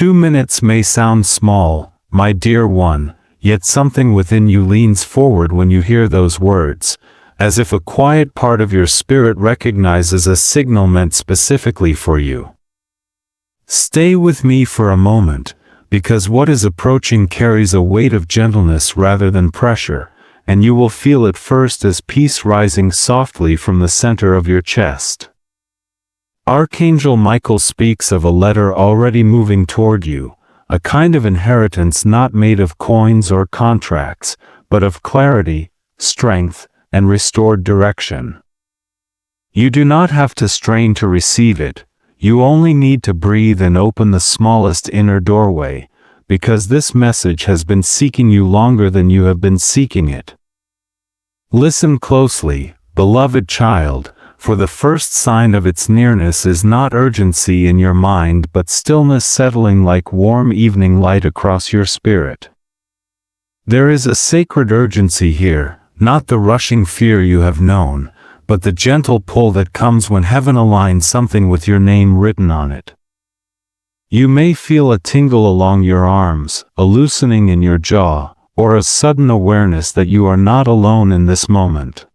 2 minutes may sound small, my dear one, yet something within you leans forward when you hear those words, as if a quiet part of your spirit recognizes a signal meant specifically for you. Stay with me for a moment, because what is approaching carries a weight of gentleness rather than pressure, and you will feel it first as peace rising softly from the center of your chest. Archangel Michael speaks of a letter already moving toward you, a kind of inheritance not made of coins or contracts, but of clarity, strength, and restored direction. You do not have to strain to receive it, you only need to breathe and open the smallest inner doorway, because this message has been seeking you longer than you have been seeking it. Listen closely, beloved child, for the first sign of its nearness is not urgency in your mind but stillness settling like warm evening light across your spirit. There is a sacred urgency here, not the rushing fear you have known, but the gentle pull that comes when heaven aligns something with your name written on it. You may feel a tingle along your arms, a loosening in your jaw, or a sudden awareness that you are not alone in this moment.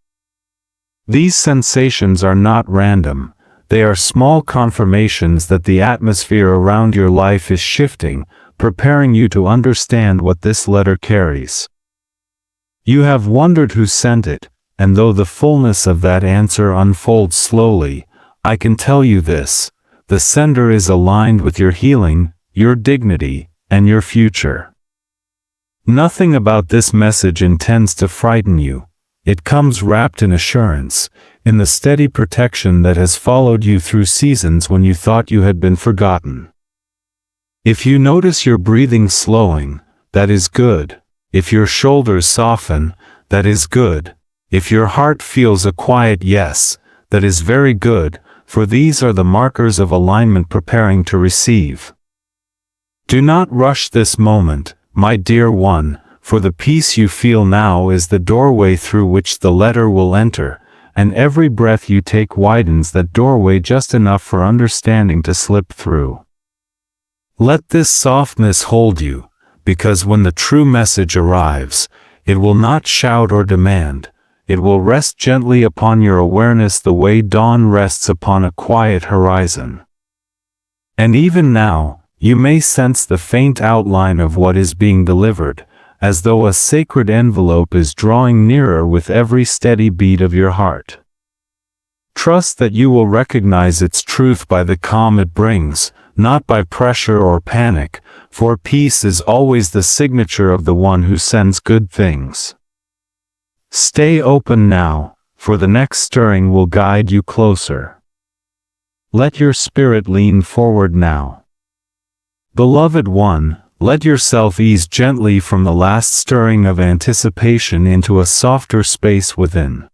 These sensations are not random, they are small confirmations that the atmosphere around your life is shifting, preparing you to understand what this letter carries. You have wondered who sent it, and though the fullness of that answer unfolds slowly, I can tell you this: the sender is aligned with your healing, your dignity, and your future. Nothing about this message intends to frighten you. It comes wrapped in assurance, in the steady protection that has followed you through seasons when you thought you had been forgotten. If you notice your breathing slowing, that is good. If your shoulders soften, that is good. If your heart feels a quiet yes, that is very good, for these are the markers of alignment preparing to receive. Do not rush this moment, my dear one, for the peace you feel now is the doorway through which the letter will enter, and every breath you take widens that doorway just enough for understanding to slip through. Let this softness hold you, because when the true message arrives, it will not shout or demand. It will rest gently upon your awareness the way dawn rests upon a quiet horizon. And even now, you may sense the faint outline of what is being delivered, as though a sacred envelope is drawing nearer with every steady beat of your heart. Trust that you will recognize its truth by the calm it brings, not by pressure or panic, for peace is always the signature of the one who sends good things. Stay open now, for the next stirring will guide you closer. Let your spirit lean forward now. Beloved one, let yourself ease gently from the last stirring of anticipation into a softer space within.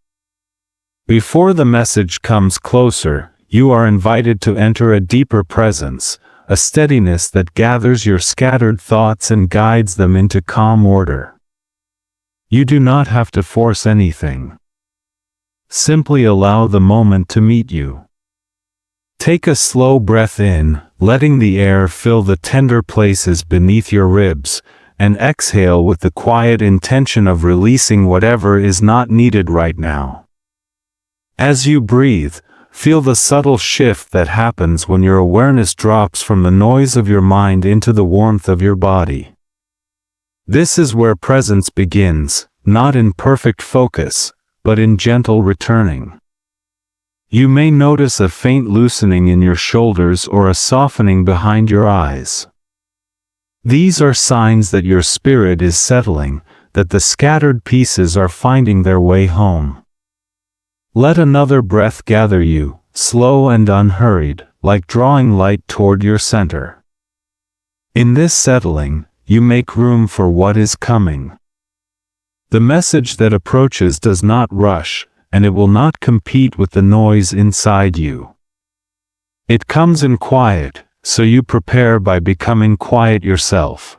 Before the message comes closer, you are invited to enter a deeper presence, a steadiness that gathers your scattered thoughts and guides them into calm order. You do not have to force anything. Simply allow the moment to meet you. Take a slow breath in, letting the air fill the tender places beneath your ribs, and exhale with the quiet intention of releasing whatever is not needed right now. As you breathe, feel the subtle shift that happens when your awareness drops from the noise of your mind into the warmth of your body. This is where presence begins, not in perfect focus, but in gentle returning. You may notice a faint loosening in your shoulders or a softening behind your eyes. These are signs that your spirit is settling, that the scattered pieces are finding their way home. Let another breath gather you, slow and unhurried, like drawing light toward your center. In this settling, you make room for what is coming. The message that approaches does not rush, and it will not compete with the noise inside you. It comes in quiet, so you prepare by becoming quiet yourself.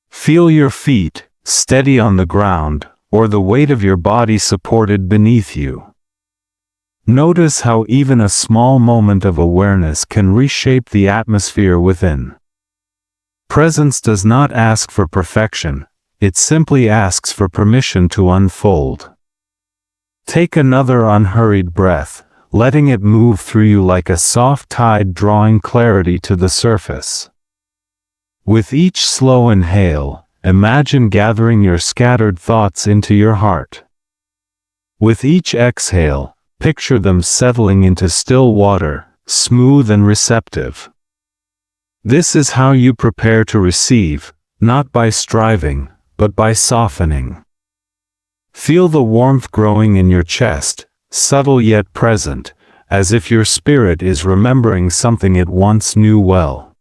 Feel your feet, steady on the ground, or the weight of your body supported beneath you. Notice how even a small moment of awareness can reshape the atmosphere within. Presence does not ask for perfection, it simply asks for permission to unfold. Take another unhurried breath, letting it move through you like a soft tide drawing clarity to the surface. With each slow inhale, imagine gathering your scattered thoughts into your heart. With each exhale, picture them settling into still water, smooth and receptive. This is how you prepare to receive, not by striving, but by softening. Feel the warmth growing in your chest, subtle yet present, as if your spirit is remembering something it once knew well.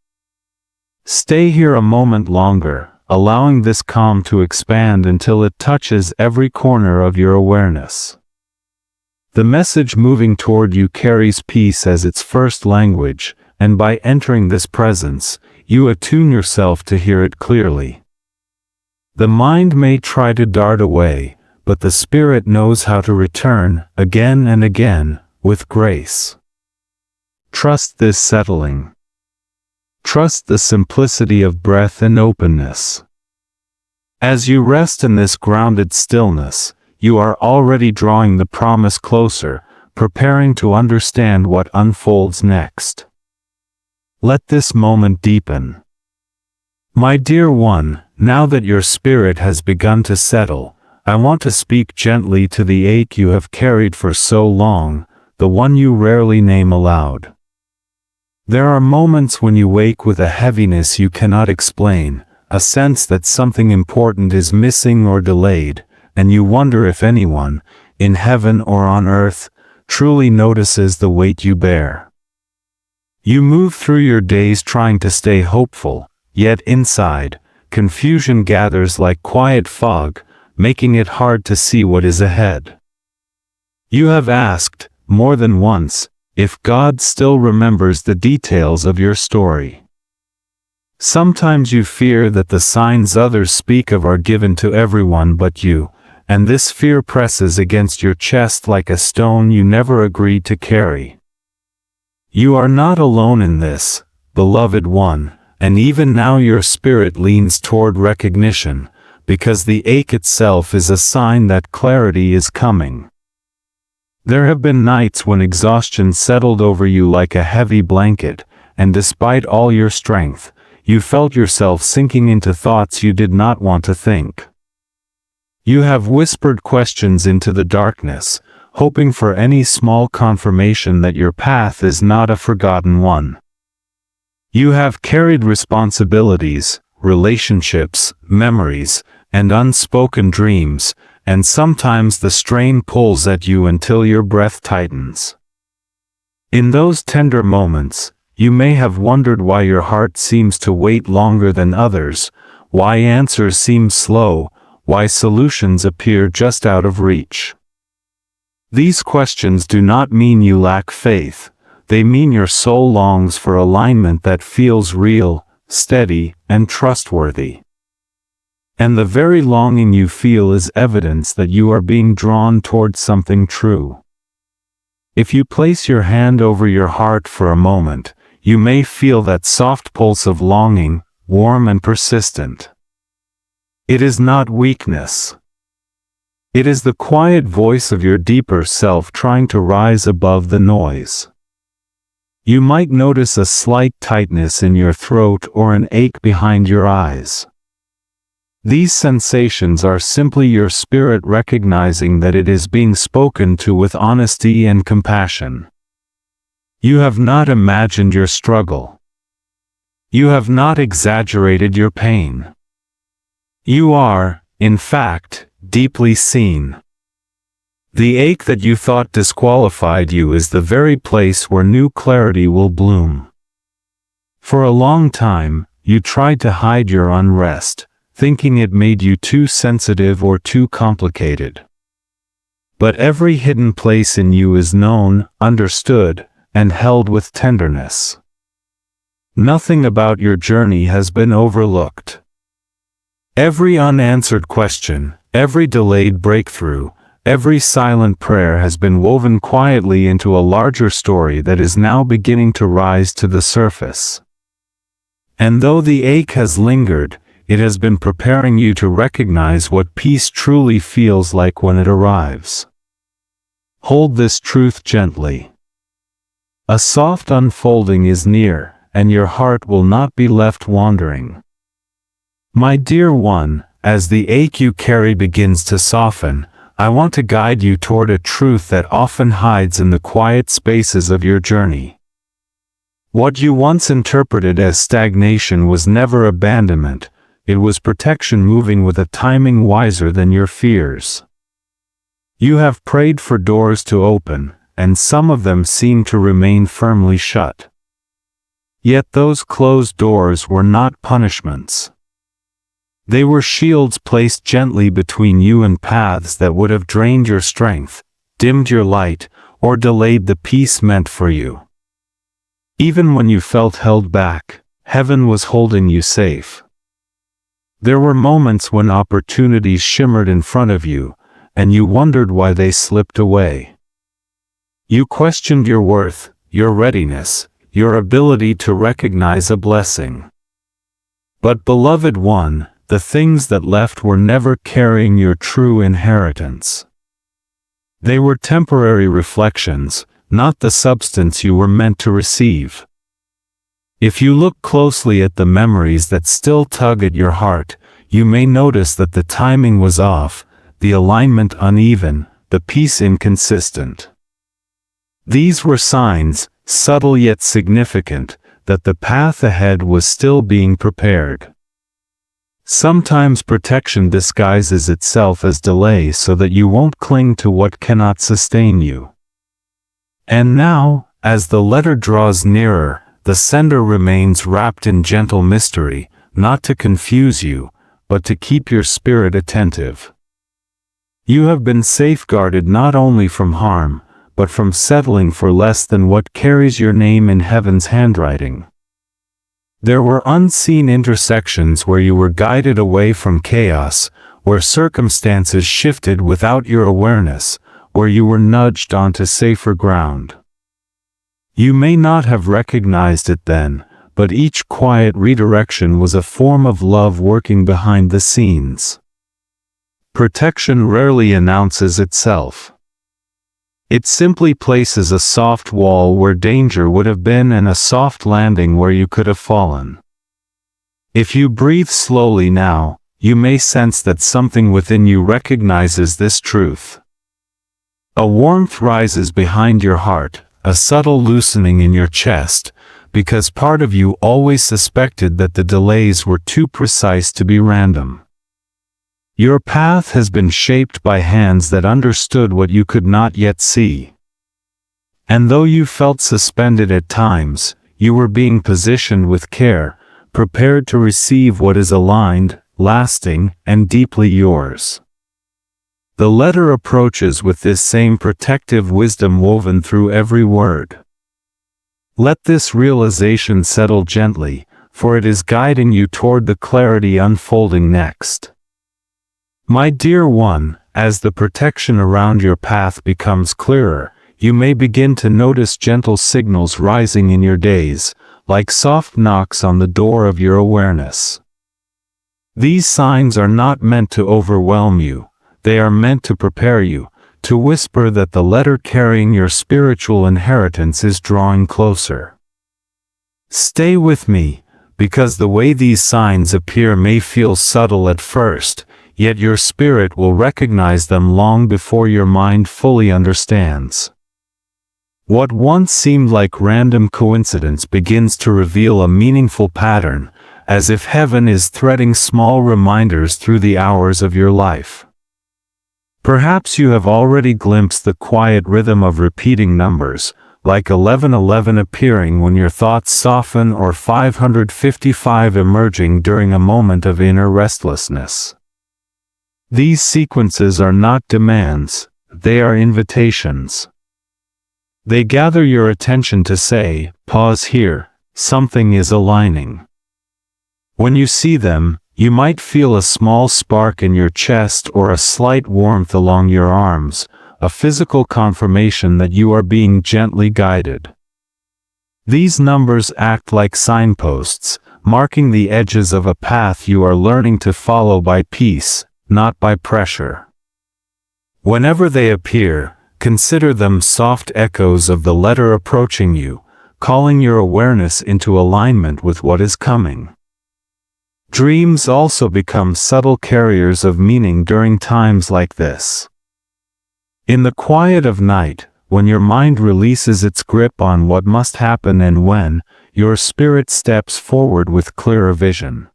Stay here a moment longer, allowing this calm to expand until it touches every corner of your awareness. The message moving toward you carries peace as its first language, and by entering this presence, you attune yourself to hear it clearly. The mind may try to dart away, but the spirit knows how to return, again and again, with grace. Trust this settling. Trust the simplicity of breath and openness. As you rest in this grounded stillness, you are already drawing the promise closer, preparing to understand what unfolds next. Let this moment deepen. My dear one, now that your spirit has begun to settle, I want to speak gently to the ache you have carried for so long, the one you rarely name aloud. There are moments when you wake with a heaviness you cannot explain, a sense that something important is missing or delayed, and you wonder if anyone, in heaven or on earth, truly notices the weight you bear. You move through your days trying to stay hopeful, yet inside, confusion gathers like quiet fog, making it hard to see what is ahead. You have asked, more than once, if God still remembers the details of your story. Sometimes you fear that the signs others speak of are given to everyone but you, and this fear presses against your chest like a stone you never agreed to carry. You are not alone in this, beloved one, and even now your spirit leans toward recognition, because the ache itself is a sign that clarity is coming. There have been nights when exhaustion settled over you like a heavy blanket, and despite all your strength, you felt yourself sinking into thoughts you did not want to think. You have whispered questions into the darkness, hoping for any small confirmation that your path is not a forgotten one. You have carried responsibilities, relationships, memories, and unspoken dreams, and sometimes the strain pulls at you until your breath tightens. In those tender moments, you may have wondered why your heart seems to wait longer than others, why answers seem slow, why solutions appear just out of reach. These questions do not mean you lack faith, they mean your soul longs for alignment that feels real, steady, and trustworthy. And the very longing you feel is evidence that you are being drawn towards something true. If you place your hand over your heart for a moment, you may feel that soft pulse of longing, warm and persistent. It is not weakness. It is the quiet voice of your deeper self trying to rise above the noise. You might notice a slight tightness in your throat or an ache behind your eyes. These sensations are simply your spirit recognizing that it is being spoken to with honesty and compassion. You have not imagined your struggle. You have not exaggerated your pain. You are, in fact, deeply seen. The ache that you thought disqualified you is the very place where new clarity will bloom. For a long time, you tried to hide your unrest, thinking it made you too sensitive or too complicated. But every hidden place in you is known, understood, and held with tenderness. Nothing about your journey has been overlooked. Every unanswered question, every delayed breakthrough, every silent prayer has been woven quietly into a larger story that is now beginning to rise to the surface. And though the ache has lingered, it has been preparing you to recognize what peace truly feels like when it arrives. Hold this truth gently. A soft unfolding is near, and your heart will not be left wandering. My dear one, as the ache you carry begins to soften, I want to guide you toward a truth that often hides in the quiet spaces of your journey. What you once interpreted as stagnation was never abandonment, it was protection moving with a timing wiser than your fears. You have prayed for doors to open, and some of them seem to remain firmly shut. Yet those closed doors were not punishments. They were shields placed gently between you and paths that would have drained your strength, dimmed your light, or delayed the peace meant for you. Even when you felt held back, heaven was holding you safe. There were moments when opportunities shimmered in front of you, and you wondered why they slipped away. You questioned your worth, your readiness, your ability to recognize a blessing. But beloved one, the things that left were never carrying your true inheritance. They were temporary reflections, not the substance you were meant to receive. If you look closely at the memories that still tug at your heart, you may notice that the timing was off, the alignment uneven, the peace inconsistent. These were signs, subtle yet significant, that the path ahead was still being prepared. Sometimes protection disguises itself as delay so that you won't cling to what cannot sustain you. And now, as the letter draws nearer, the sender remains wrapped in gentle mystery, not to confuse you, but to keep your spirit attentive. You have been safeguarded not only from harm, but from settling for less than what carries your name in heaven's handwriting. There were unseen intersections where you were guided away from chaos, where circumstances shifted without your awareness, where you were nudged onto safer ground. You may not have recognized it then, but each quiet redirection was a form of love working behind the scenes. Protection rarely announces itself. It simply places a soft wall where danger would have been and a soft landing where you could have fallen. If you breathe slowly now, you may sense that something within you recognizes this truth. A warmth rises behind your heart, a subtle loosening in your chest, because part of you always suspected that the delays were too precise to be random. Your path has been shaped by hands that understood what you could not yet see. And though you felt suspended at times, you were being positioned with care, prepared to receive what is aligned, lasting, and deeply yours. The letter approaches with this same protective wisdom woven through every word. Let this realization settle gently, for it is guiding you toward the clarity unfolding next. My dear one, as the protection around your path becomes clearer, you may begin to notice gentle signals rising in your days, like soft knocks on the door of your awareness. These signs are not meant to overwhelm you, they are meant to prepare you, to whisper that the letter carrying your spiritual inheritance is drawing closer. Stay with me, because the way these signs appear may feel subtle at first, yet your spirit will recognize them long before your mind fully understands. What once seemed like random coincidence begins to reveal a meaningful pattern, as if heaven is threading small reminders through the hours of your life. Perhaps you have already glimpsed the quiet rhythm of repeating numbers, like 1111 appearing when your thoughts soften or 555 emerging during a moment of inner restlessness. These sequences are not demands, they are invitations. They gather your attention to say, pause here, something is aligning. When you see them, you might feel a small spark in your chest or a slight warmth along your arms, a physical confirmation that you are being gently guided. These numbers act like signposts, marking the edges of a path you are learning to follow by peace, not by pressure. Whenever they appear, consider them soft echoes of the letter approaching you, calling your awareness into alignment with what is coming. Dreams also become subtle carriers of meaning during times like this. In the quiet of night, when your mind releases its grip on what must happen and when, your spirit steps forward with clearer vision.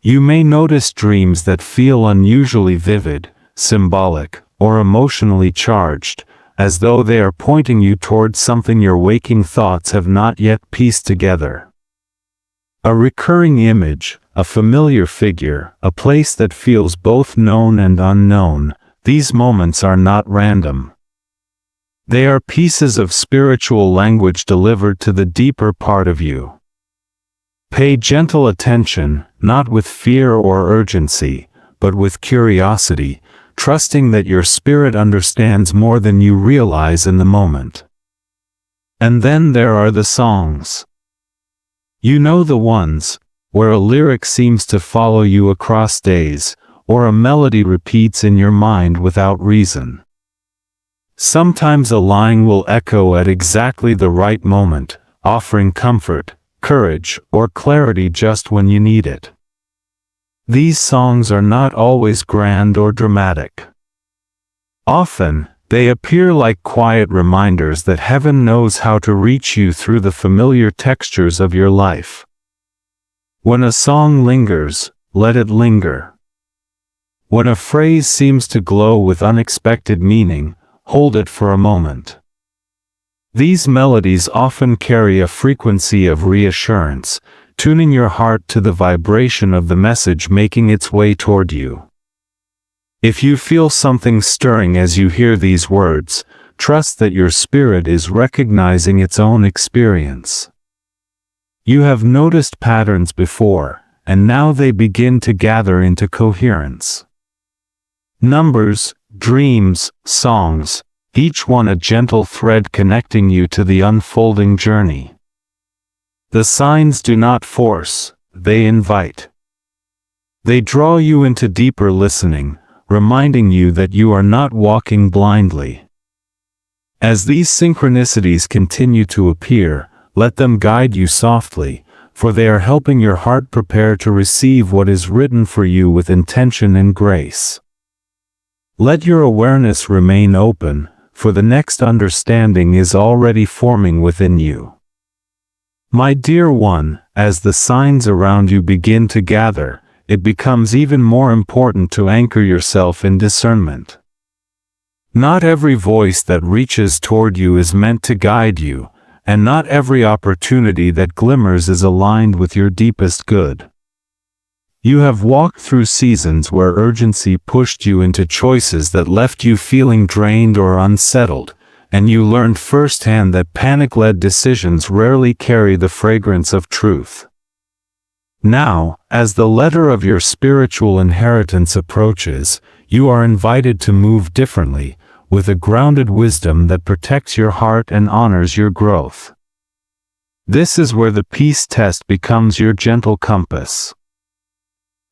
You may notice dreams that feel unusually vivid, symbolic, or emotionally charged, as though they are pointing you towards something your waking thoughts have not yet pieced together. A recurring image, a familiar figure, a place that feels both known and unknown, these moments are not random. They are pieces of spiritual language delivered to the deeper part of you. Pay gentle attention, not with fear or urgency, but with curiosity, trusting that your spirit understands more than you realize in the moment. And then there are the songs. You know the ones, where a lyric seems to follow you across days, or a melody repeats in your mind without reason. Sometimes a line will echo at exactly the right moment, offering comfort, courage, or clarity just when you need it. These songs are not always grand or dramatic. Often, they appear like quiet reminders that heaven knows how to reach you through the familiar textures of your life. When a song lingers, let it linger. When a phrase seems to glow with unexpected meaning, hold it for a moment. These melodies often carry a frequency of reassurance, tuning your heart to the vibration of the message making its way toward you. If you feel something stirring as you hear these words, trust that your spirit is recognizing its own experience. You have noticed patterns before, and now they begin to gather into coherence. Numbers, dreams, songs, each one a gentle thread connecting you to the unfolding journey. The signs do not force, they invite. They draw you into deeper listening, reminding you that you are not walking blindly. As these synchronicities continue to appear, let them guide you softly, for they are helping your heart prepare to receive what is written for you with intention and grace. Let your awareness remain open, for the next understanding is already forming within you. My dear one, as the signs around you begin to gather, it becomes even more important to anchor yourself in discernment. Not every voice that reaches toward you is meant to guide you, and not every opportunity that glimmers is aligned with your deepest good. You have walked through seasons where urgency pushed you into choices that left you feeling drained or unsettled, and you learned firsthand that panic-led decisions rarely carry the fragrance of truth. Now, as the letter of your spiritual inheritance approaches, you are invited to move differently, with a grounded wisdom that protects your heart and honors your growth. This is where the peace test becomes your gentle compass.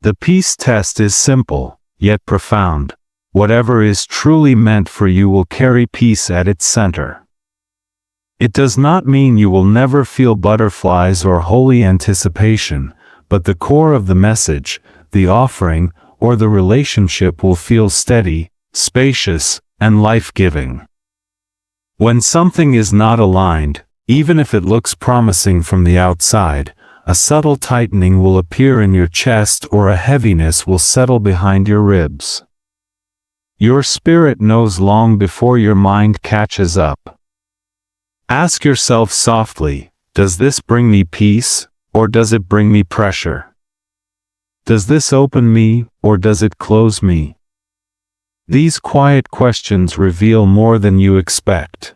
The peace test is simple, yet profound. Whatever is truly meant for you will carry peace at its center. It does not mean you will never feel butterflies or holy anticipation, but the core of the message, the offering, or the relationship will feel steady, spacious, and life-giving. When something is not aligned, even if it looks promising from the outside, a subtle tightening will appear in your chest or a heaviness will settle behind your ribs. Your spirit knows long before your mind catches up. Ask yourself softly, does this bring me peace, or does it bring me pressure? Does this open me, or does it close me? These quiet questions reveal more than you expect.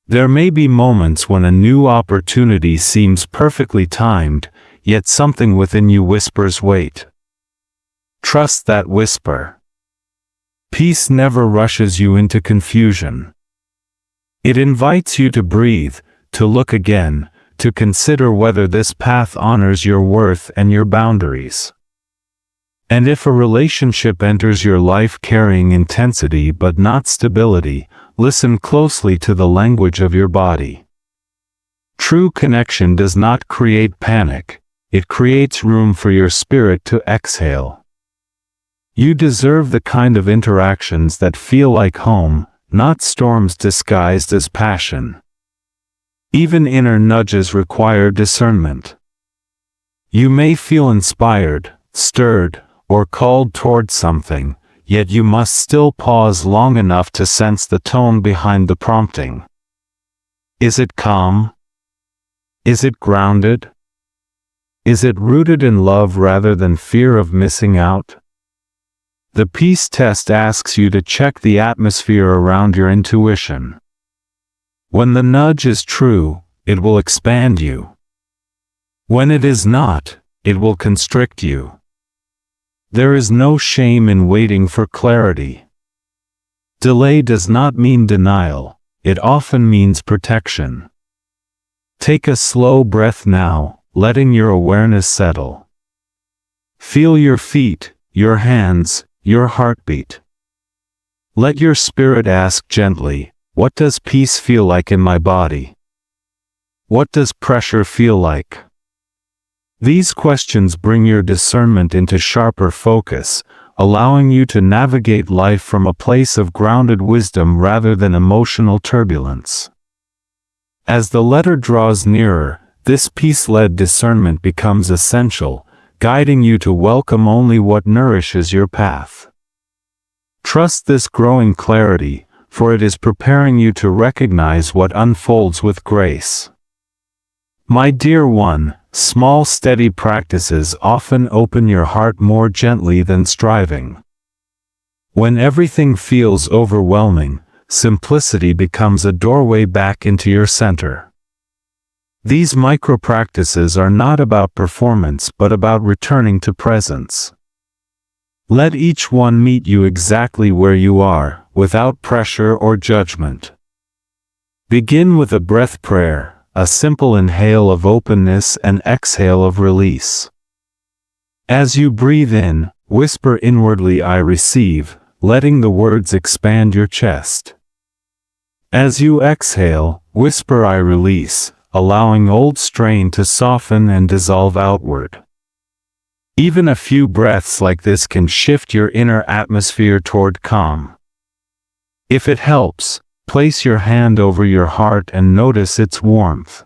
There may be moments when a new opportunity seems perfectly timed, yet something within you whispers wait. Trust that whisper. Peace never rushes you into confusion. It invites you to breathe, to look again, to consider whether this path honors your worth and your boundaries. And if a relationship enters your life carrying intensity but not stability, listen closely to the language of your body. True connection does not create panic, it creates room for your spirit to exhale. You deserve the kind of interactions that feel like home, not storms disguised as passion. Even inner nudges require discernment. You may feel inspired, stirred, or called toward something, yet you must still pause long enough to sense the tone behind the prompting. Is it calm? Is it grounded? Is it rooted in love rather than fear of missing out? The peace test asks you to check the atmosphere around your intuition. When the nudge is true, it will expand you. When it is not, it will constrict you. There is no shame in waiting for clarity. Delay does not mean denial, it often means protection. Take a slow breath now, letting your awareness settle. Feel your feet, your hands, your heartbeat. Let your spirit ask gently, what does peace feel like in my body? What does pressure feel like? These questions bring your discernment into sharper focus, allowing you to navigate life from a place of grounded wisdom rather than emotional turbulence. As the letter draws nearer, this peace-led discernment becomes essential, guiding you to welcome only what nourishes your path. Trust this growing clarity, for it is preparing you to recognize what unfolds with grace. My dear one, small steady practices often open your heart more gently than striving. When everything feels overwhelming, simplicity becomes a doorway back into your center. These micro-practices are not about performance but about returning to presence. Let each one meet you exactly where you are, without pressure or judgment. Begin with a breath prayer, a simple inhale of openness and exhale of release. As you breathe in, whisper inwardly I receive, letting the words expand your chest. As you exhale, whisper I release, allowing old strain to soften and dissolve outward. Even a few breaths like this can shift your inner atmosphere toward calm. If it helps, place your hand over your heart and notice its warmth.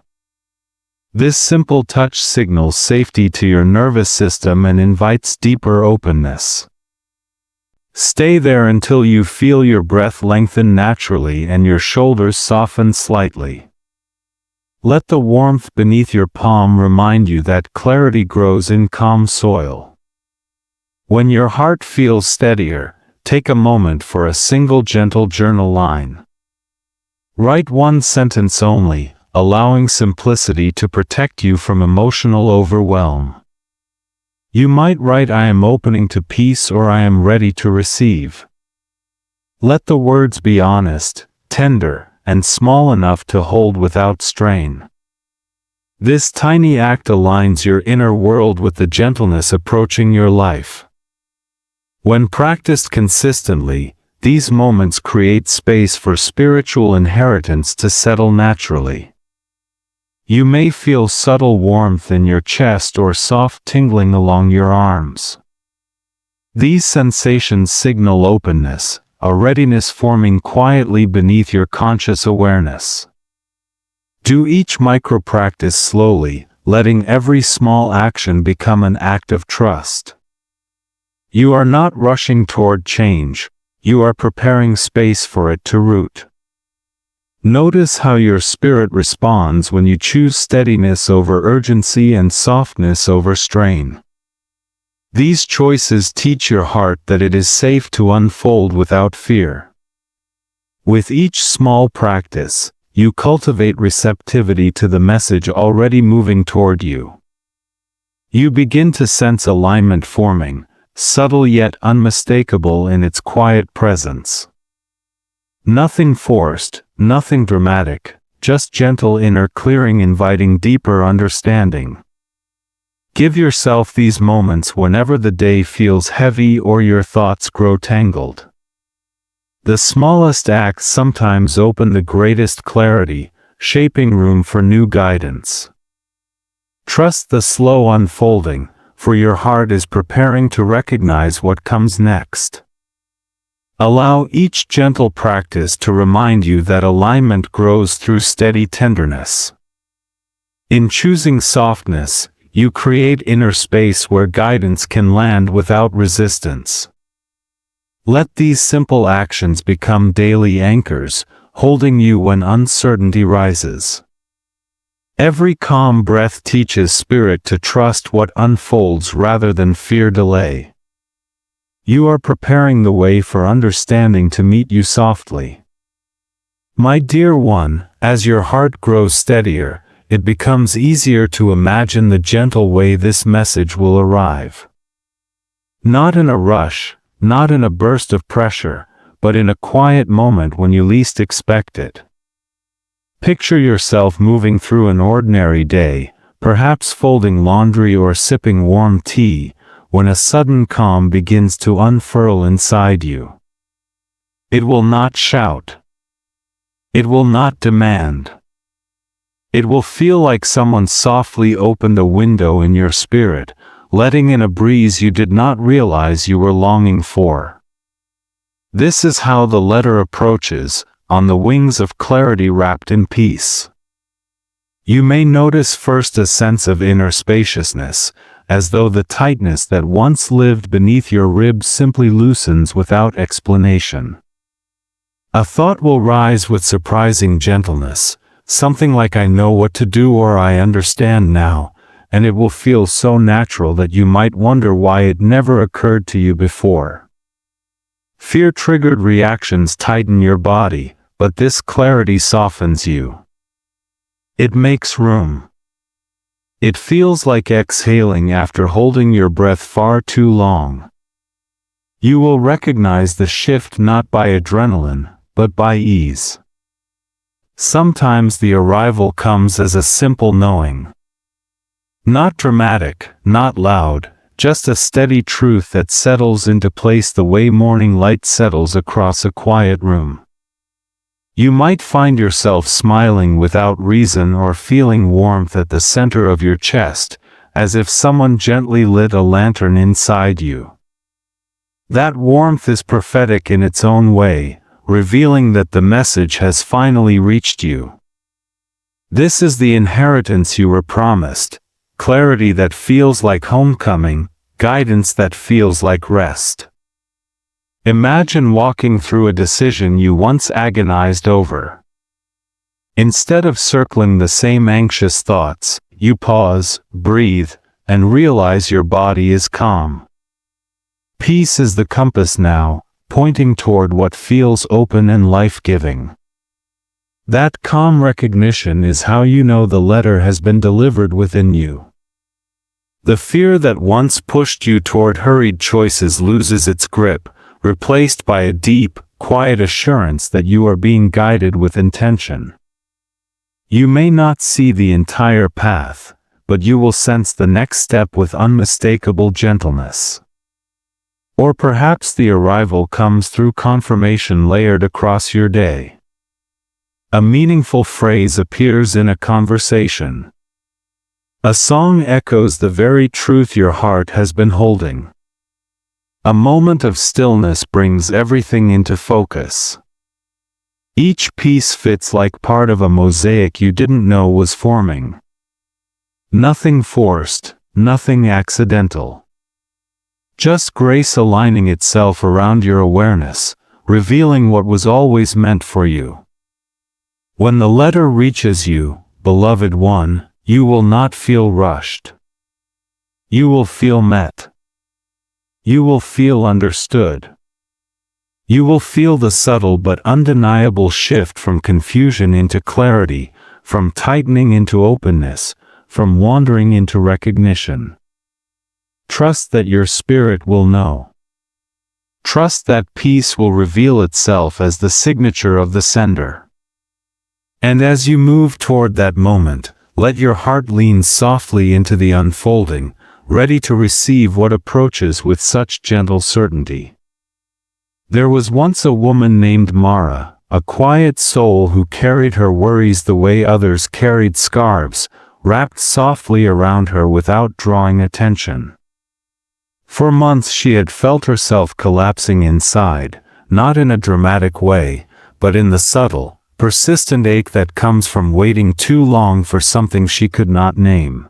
This simple touch signals safety to your nervous system and invites deeper openness. Stay there until you feel your breath lengthen naturally and your shoulders soften slightly. Let the warmth beneath your palm remind you that clarity grows in calm soil. When your heart feels steadier, take a moment for a single gentle journal line. Write one sentence only, allowing simplicity to protect you from emotional overwhelm. You might write I am opening to peace or I am ready to receive. Let the words be honest, tender, and small enough to hold without strain. This tiny act aligns your inner world with the gentleness approaching your life. When practiced consistently, these moments create space for spiritual inheritance to settle naturally. You may feel subtle warmth in your chest or soft tingling along your arms. These sensations signal openness, a readiness forming quietly beneath your conscious awareness. Do each micro-practice slowly, letting every small action become an act of trust. You are not rushing toward change, you are preparing space for it to root. Notice how your spirit responds when you choose steadiness over urgency and softness over strain. These choices teach your heart that it is safe to unfold without fear. With each small practice, you cultivate receptivity to the message already moving toward you. You begin to sense alignment forming, subtle yet unmistakable in its quiet presence. Nothing forced, nothing dramatic, just gentle inner clearing inviting deeper understanding. Give yourself these moments whenever the day feels heavy or your thoughts grow tangled. The smallest acts sometimes open the greatest clarity, shaping room for new guidance. Trust the slow unfolding, for your heart is preparing to recognize what comes next. Allow each gentle practice to remind you that alignment grows through steady tenderness. In choosing softness, you create inner space where guidance can land without resistance. Let these simple actions become daily anchors, holding you when uncertainty rises. Every calm breath teaches spirit to trust what unfolds rather than fear delay. You are preparing the way for understanding to meet you softly. My dear one, as your heart grows steadier, it becomes easier to imagine the gentle way this message will arrive. Not in a rush, not in a burst of pressure, but in a quiet moment when you least expect it. Picture yourself moving through an ordinary day, perhaps folding laundry or sipping warm tea, when a sudden calm begins to unfurl inside you. It will not shout. It will not demand. It will feel like someone softly opened a window in your spirit, letting in a breeze you did not realize you were longing for. This is how the letter approaches, on the wings of clarity wrapped in peace. You may notice first a sense of inner spaciousness, as though the tightness that once lived beneath your ribs simply loosens without explanation. A thought will rise with surprising gentleness, something like "I know what to do" or "I understand now," and it will feel so natural that you might wonder why it never occurred to you before. Fear-triggered reactions tighten your body, but this clarity softens you. It makes room. It feels like exhaling after holding your breath far too long. You will recognize the shift not by adrenaline, but by ease. Sometimes the arrival comes as a simple knowing. Not dramatic, not loud, just a steady truth that settles into place the way morning light settles across a quiet room. You might find yourself smiling without reason or feeling warmth at the center of your chest, as if someone gently lit a lantern inside you. That warmth is prophetic in its own way, revealing that the message has finally reached you. This is the inheritance you were promised, clarity that feels like homecoming, guidance that feels like rest. Imagine walking through a decision you once agonized over. Instead of circling the same anxious thoughts, you pause, breathe, and realize your body is calm. Peace is the compass now, pointing toward what feels open and life-giving. That calm recognition is how you know the letter has been delivered within you. The fear that once pushed you toward hurried choices loses its grip, replaced by a deep, quiet assurance that you are being guided with intention. You may not see the entire path, but you will sense the next step with unmistakable gentleness. Or perhaps the arrival comes through confirmation layered across your day. A meaningful phrase appears in a conversation. A song echoes the very truth your heart has been holding. A moment of stillness brings everything into focus. Each piece fits like part of a mosaic you didn't know was forming. Nothing forced, nothing accidental. Just grace aligning itself around your awareness, revealing what was always meant for you. When the letter reaches you, beloved one, you will not feel rushed. You will feel met. You will feel understood. You will feel the subtle but undeniable shift from confusion into clarity, from tightening into openness, from wandering into recognition. Trust that your spirit will know. Trust that peace will reveal itself as the signature of the sender. And as you move toward that moment, let your heart lean softly into the unfolding, ready to receive what approaches with such gentle certainty. There was once a woman named Mara, a quiet soul who carried her worries the way others carried scarves, wrapped softly around her without drawing attention. For months she had felt herself collapsing inside, not in a dramatic way, but in the subtle, persistent ache that comes from waiting too long for something she could not name.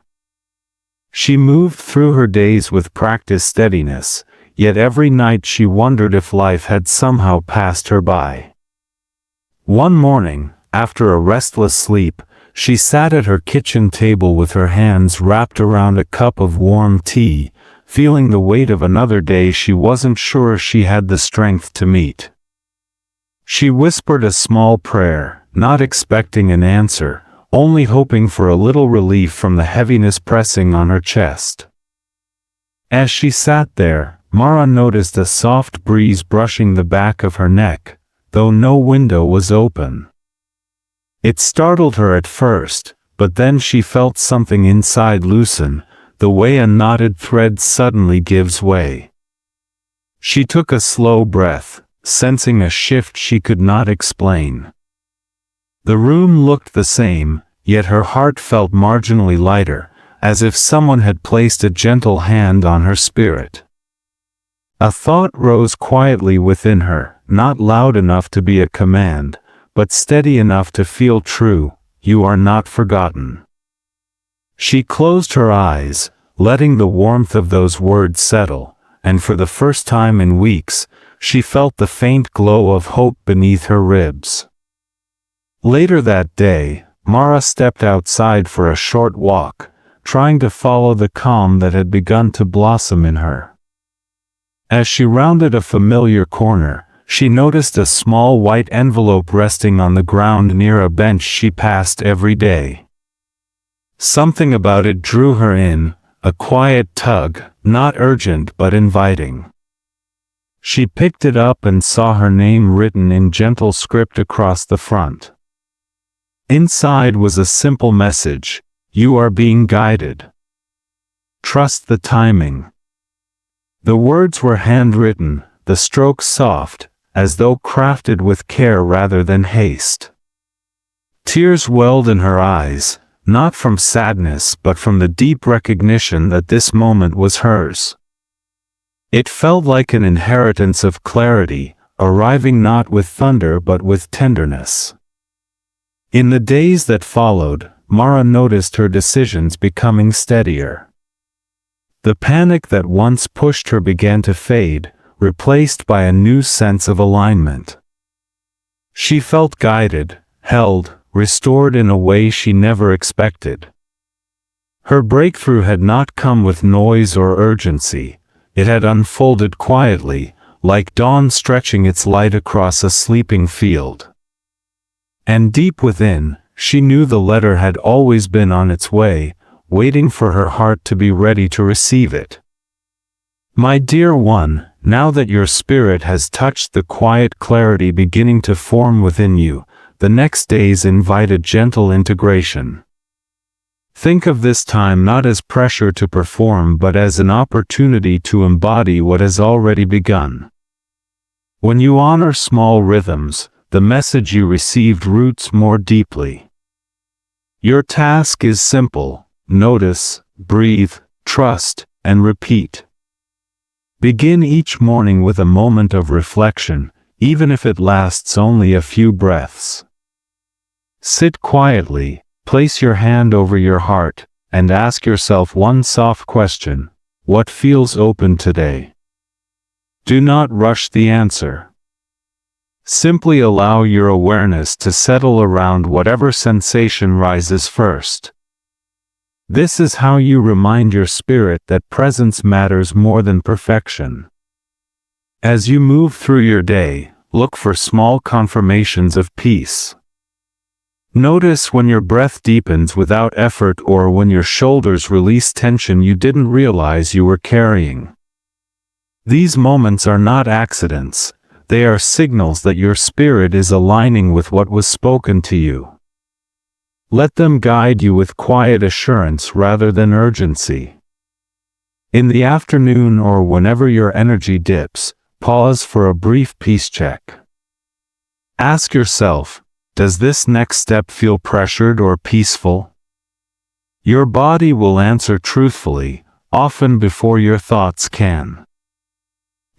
She moved through her days with practiced steadiness, yet every night she wondered if life had somehow passed her by. One morning, after a restless sleep, she sat at her kitchen table with her hands wrapped around a cup of warm tea, feeling the weight of another day she wasn't sure she had the strength to meet. She whispered a small prayer, not expecting an answer, only hoping for a little relief from the heaviness pressing on her chest. As she sat there, Mara noticed a soft breeze brushing the back of her neck, though no window was open. It startled her at first, but then she felt something inside loosen, the way a knotted thread suddenly gives way. She took a slow breath, sensing a shift she could not explain. The room looked the same, yet her heart felt marginally lighter, as if someone had placed a gentle hand on her spirit. A thought rose quietly within her, not loud enough to be a command, but steady enough to feel true: you are not forgotten. She closed her eyes, letting the warmth of those words settle, and for the first time in weeks, she felt the faint glow of hope beneath her ribs. Later that day, Mara stepped outside for a short walk, trying to follow the calm that had begun to blossom in her. As she rounded a familiar corner, she noticed a small white envelope resting on the ground near a bench she passed every day. Something about it drew her in, a quiet tug, not urgent but inviting. She picked it up and saw her name written in gentle script across the front. Inside was a simple message: you are being guided. Trust the timing. The words were handwritten, the strokes soft, as though crafted with care rather than haste. Tears welled in her eyes, not from sadness but from the deep recognition that this moment was hers. It felt like an inheritance of clarity, arriving not with thunder but with tenderness. In the days that followed, Mara noticed her decisions becoming steadier. The panic that once pushed her began to fade, replaced by a new sense of alignment. She felt guided, held, restored in a way she never expected. Her breakthrough had not come with noise or urgency. It had unfolded quietly, like dawn stretching its light across a sleeping field. And deep within, she knew the letter had always been on its way, waiting for her heart to be ready to receive it. My dear one, now that your spirit has touched the quiet clarity beginning to form within you, the next days invite a gentle integration. Think of this time not as pressure to perform but as an opportunity to embody what has already begun. When you honor small rhythms, the message you received roots more deeply. Your task is simple: notice, breathe, trust, and repeat. Begin each morning with a moment of reflection, even if it lasts only a few breaths. Sit quietly, place your hand over your heart, and ask yourself one soft question: what feels open today? Do not rush the answer. Simply allow your awareness to settle around whatever sensation rises first. This is how you remind your spirit that presence matters more than perfection. As you move through your day, look for small confirmations of peace. Notice when your breath deepens without effort or when your shoulders release tension you didn't realize you were carrying. These moments are not accidents, they are signals that your spirit is aligning with what was spoken to you. Let them guide you with quiet assurance rather than urgency. In the afternoon or whenever your energy dips, pause for a brief peace check. Ask yourself, does this next step feel pressured or peaceful? Your body will answer truthfully, often before your thoughts can.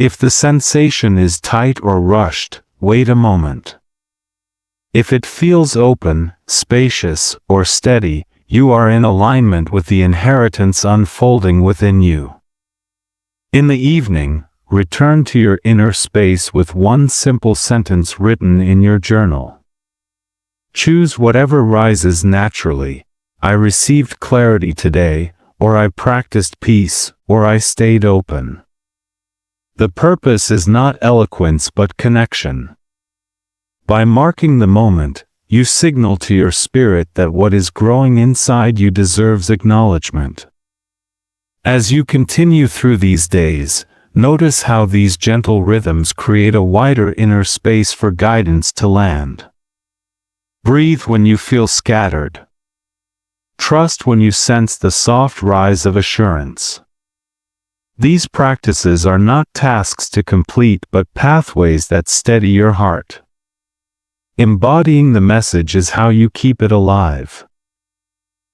If the sensation is tight or rushed, wait a moment. If it feels open, spacious, or steady, you are in alignment with the inheritance unfolding within you. In the evening, return to your inner space with one simple sentence written in your journal. Choose whatever rises naturally. I received clarity today, or I practiced peace, or I stayed open. The purpose is not eloquence but connection. By marking the moment, you signal to your spirit that what is growing inside you deserves acknowledgement. As you continue through these days, notice how these gentle rhythms create a wider inner space for guidance to land. Breathe when you feel scattered. Trust when you sense the soft rise of assurance. These practices are not tasks to complete but pathways that steady your heart. Embodying the message is how you keep it alive.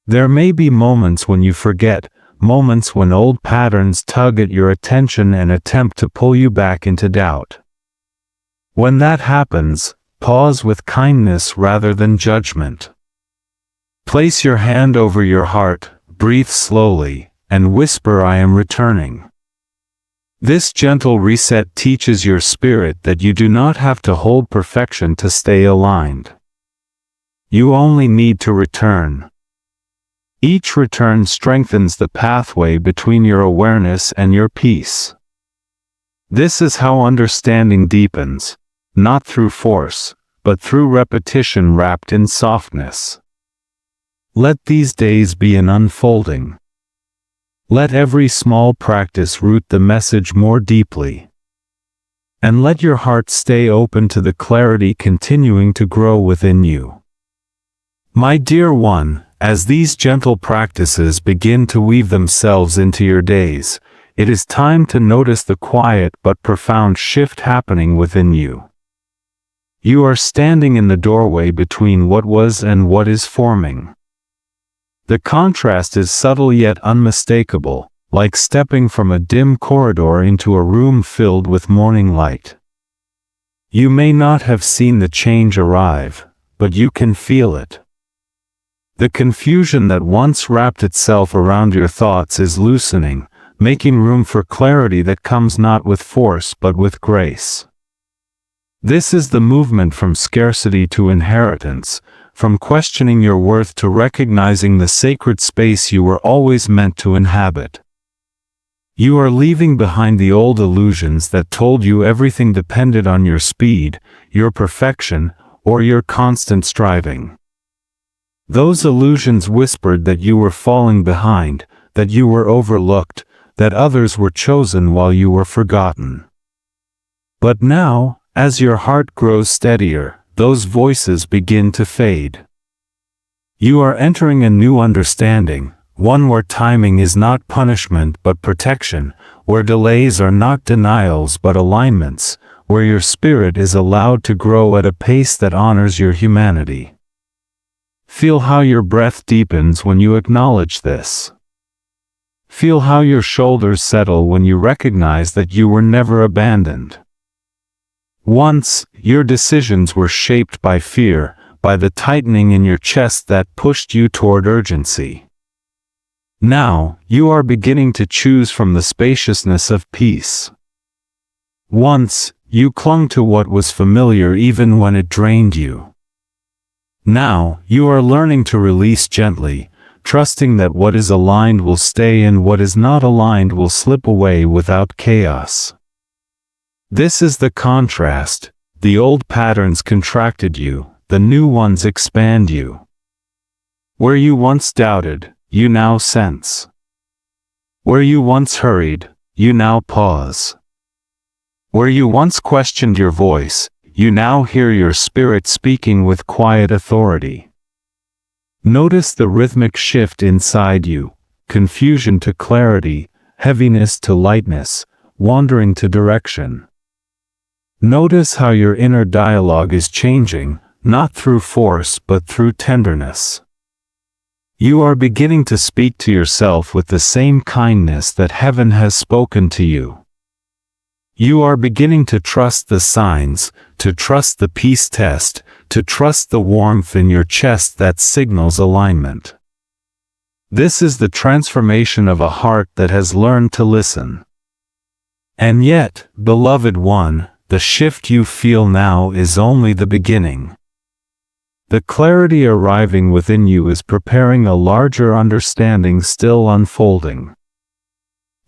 There may be moments when you forget, moments when old patterns tug at your attention and attempt to pull you back into doubt. When that happens, pause with kindness rather than judgment. Place your hand over your heart, breathe slowly, and whisper, "I am returning." This gentle reset teaches your spirit that you do not have to hold perfection to stay aligned. You only need to return. Each return strengthens the pathway between your awareness and your peace. This is how understanding deepens, not through force, but through repetition wrapped in softness. Let these days be an unfolding. Let every small practice root the message more deeply. And let your heart stay open to the clarity continuing to grow within you. My dear one, as these gentle practices begin to weave themselves into your days, it is time to notice the quiet but profound shift happening within you. You are standing in the doorway between what was and what is forming. The contrast is subtle yet unmistakable, like stepping from a dim corridor into a room filled with morning light. You may not have seen the change arrive, but you can feel it. The confusion that once wrapped itself around your thoughts is loosening, making room for clarity that comes not with force but with grace. This is the movement from scarcity to inheritance, from questioning your worth to recognizing the sacred space you were always meant to inhabit. You are leaving behind the old illusions that told you everything depended on your speed, your perfection, or your constant striving. Those illusions whispered that you were falling behind, that you were overlooked, that others were chosen while you were forgotten. But now, as your heart grows steadier, those voices begin to fade. You are entering a new understanding, one where timing is not punishment but protection, where delays are not denials but alignments, where your spirit is allowed to grow at a pace that honors your humanity. Feel how your breath deepens when you acknowledge this. Feel how your shoulders settle when you recognize that you were never abandoned. Once, your decisions were shaped by fear, by the tightening in your chest that pushed you toward urgency. Now, you are beginning to choose from the spaciousness of peace. Once, you clung to what was familiar even when it drained you. Now, you are learning to release gently, trusting that what is aligned will stay and what is not aligned will slip away without chaos. This is the contrast. The old patterns contracted you, the new ones expand you. Where you once doubted, you now sense. Where you once hurried, you now pause. Where you once questioned your voice, you now hear your spirit speaking with quiet authority. Notice the rhythmic shift inside you, confusion to clarity, heaviness to lightness, wandering to direction. Notice how your inner dialogue is changing, not through force but through tenderness. You are beginning to speak to yourself with the same kindness that heaven has spoken to you. You are beginning to trust the signs, to trust the peace test, to trust the warmth in your chest that signals alignment. This is the transformation of a heart that has learned to listen. And yet, beloved one, the shift you feel now is only the beginning. The clarity arriving within you is preparing a larger understanding still unfolding.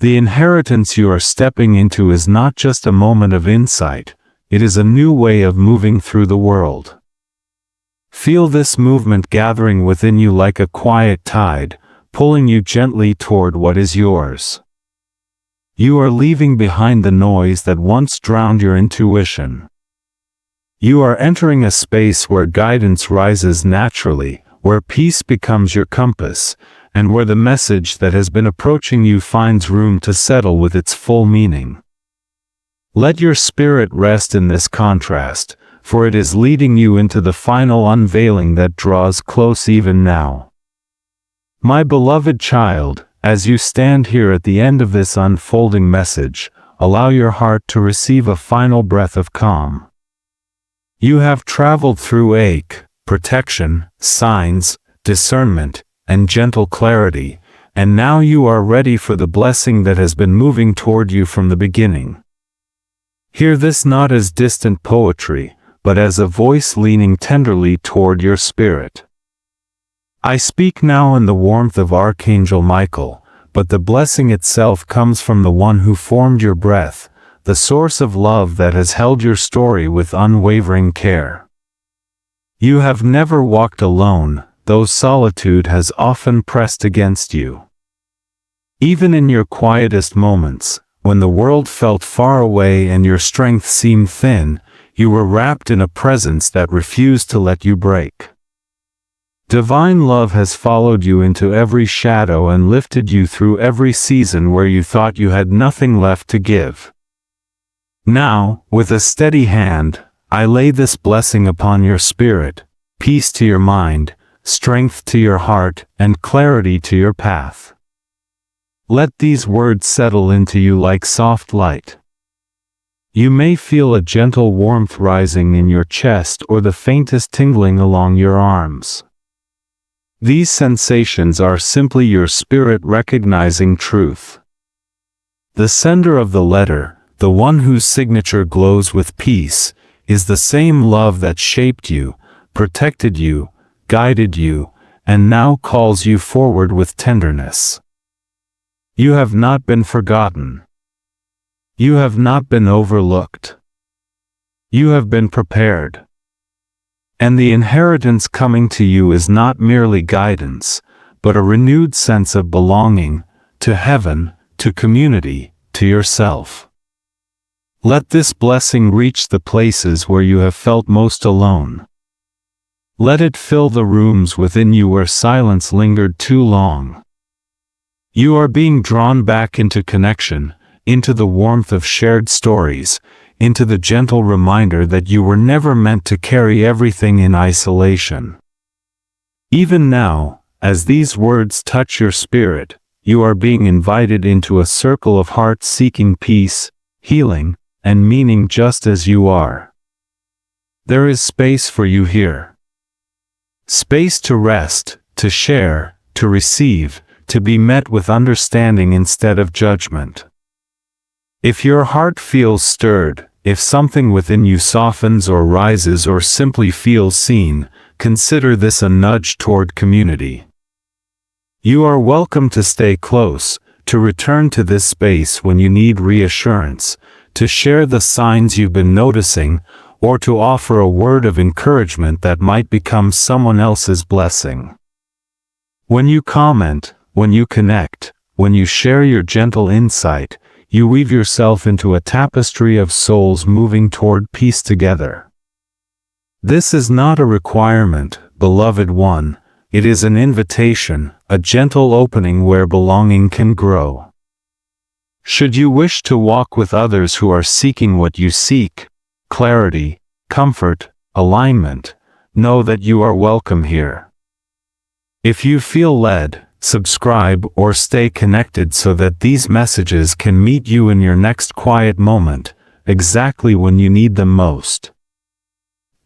The inheritance you are stepping into is not just a moment of insight, it is a new way of moving through the world. Feel this movement gathering within you like a quiet tide, pulling you gently toward what is yours. You are leaving behind the noise that once drowned your intuition. You are entering a space where guidance rises naturally, where peace becomes your compass, and where the message that has been approaching you finds room to settle with its full meaning. Let your spirit rest in this contrast, for it is leading you into the final unveiling that draws close even now. My beloved child, as you stand here at the end of this unfolding message, allow your heart to receive a final breath of calm. You have traveled through ache, protection, signs, discernment, and gentle clarity, and now you are ready for the blessing that has been moving toward you from the beginning. Hear this not as distant poetry, but as a voice leaning tenderly toward your spirit. I speak now in the warmth of Archangel Michael, but the blessing itself comes from the one who formed your breath, the source of love that has held your story with unwavering care. You have never walked alone, though solitude has often pressed against you. Even in your quietest moments, when the world felt far away and your strength seemed thin, you were wrapped in a presence that refused to let you break. Divine love has followed you into every shadow and lifted you through every season where you thought you had nothing left to give. Now, with a steady hand, I lay this blessing upon your spirit, peace to your mind, strength to your heart, and clarity to your path. Let these words settle into you like soft light. You may feel a gentle warmth rising in your chest or the faintest tingling along your arms. These sensations are simply your spirit recognizing truth. The sender of the letter, the one whose signature glows with peace, is the same love that shaped you, protected you, guided you, and now calls you forward with tenderness. You have not been forgotten. You have not been overlooked. You have been prepared. And the inheritance coming to you is not merely guidance, but a renewed sense of belonging, to heaven, to community, to yourself. Let this blessing reach the places where you have felt most alone. Let it fill the rooms within you where silence lingered too long. You are being drawn back into connection, into the warmth of shared stories, into the gentle reminder that you were never meant to carry everything in isolation. Even now, as these words touch your spirit, you are being invited into a circle of hearts seeking peace, healing, and meaning just as you are. There is space for you here. Space to rest, to share, to receive, to be met with understanding instead of judgment. If your heart feels stirred, if something within you softens or rises or simply feels seen, consider this a nudge toward community. You are welcome to stay close, to return to this space when you need reassurance, to share the signs you've been noticing, or to offer a word of encouragement that might become someone else's blessing. When you comment, when you connect, when you share your gentle insight, you weave yourself into a tapestry of souls moving toward peace together. This is not a requirement, beloved one, It is an invitation, a gentle opening where belonging can grow. Should you wish to walk with others who are seeking what you seek, clarity, comfort, alignment, know that you are welcome here. If you feel led, subscribe or stay connected so that these messages can meet you in your next quiet moment, exactly when you need them most.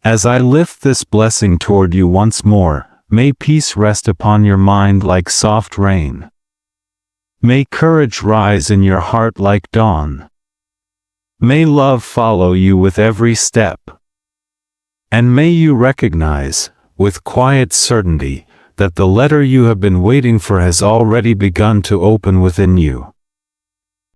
As I lift this blessing toward you once more, may peace rest upon your mind like soft rain. May courage rise in your heart like dawn. May love follow you with every step. And may you recognize, with quiet certainty, that the letter you have been waiting for has already begun to open within you.